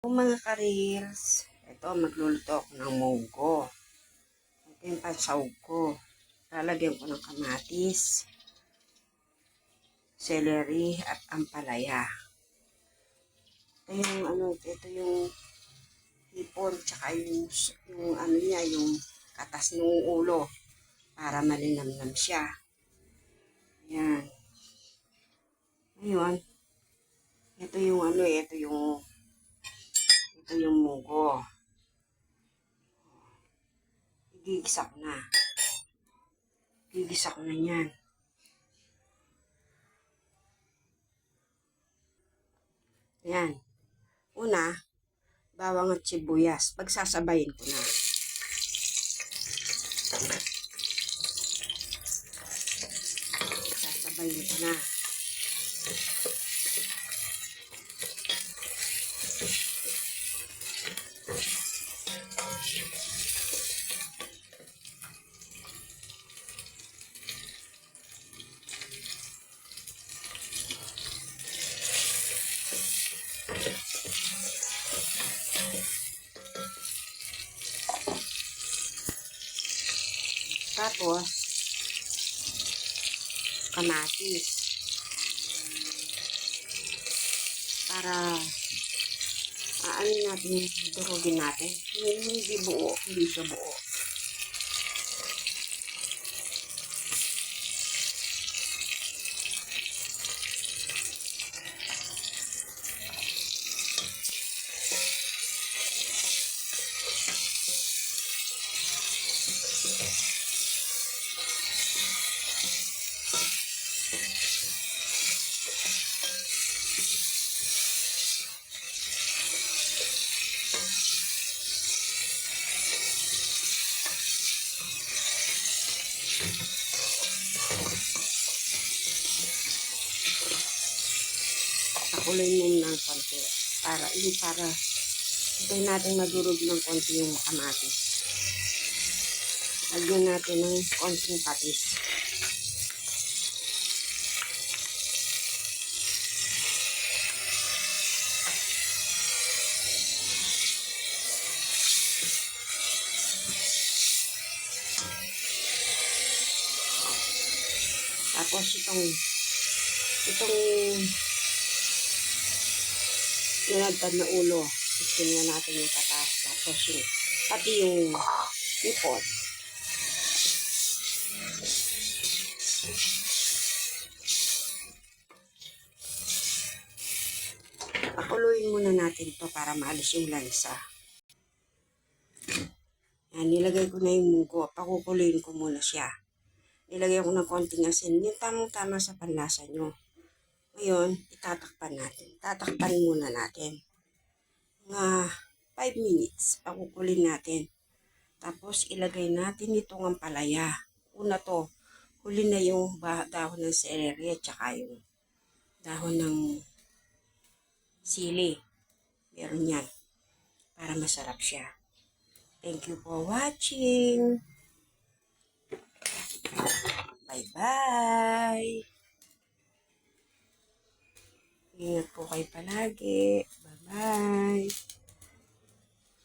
Mga ka-reels, ito magluluto ako ng munggo. Ito yung pansahog ko. Lalagyan ko ng kamatis, celery at ampalaya. Ito yung hipon tsaka yung ano niya, yung katas ng ulo para malinamnam siya. Ayan. Ngayon, ito yung munggo. Gigisa ko na. Gigisa ko na yan. Ayan. Una, bawang at sibuyas. Pagsasabayin ko na. Pagsasabayin ko na. Tapos, kamatis. Para, durugin natin. Hindi buo, hindi siya buo. Pakuloy mo ng konti. Para hintayin natin madurog ng konti yung kamatis. Lagyan natin ng konting patis. Tapos itong nilagtad na ulo, istingnan natin yung patas. Tapos pati yung ipon. Pakuluin muna natin to para maalis yung lansa. Yan, nilagay ko na yung munggo. Pakukuluin ko muna siya. Nilagay ko ng konting asin. Yung tamang-tama sa panlasa nyo. Ngayon, itatakpan natin. Tatakpan muna natin. Mga 5 minutes. Pakukulin natin. Tapos, ilagay natin itong ampalaya. Una to, huli na yung dahon ng celery at saka yung dahon ng sili. Meron yan. Para masarap siya. Thank you for watching. Bye-bye. Ingat po kayo palagi. Bye-bye.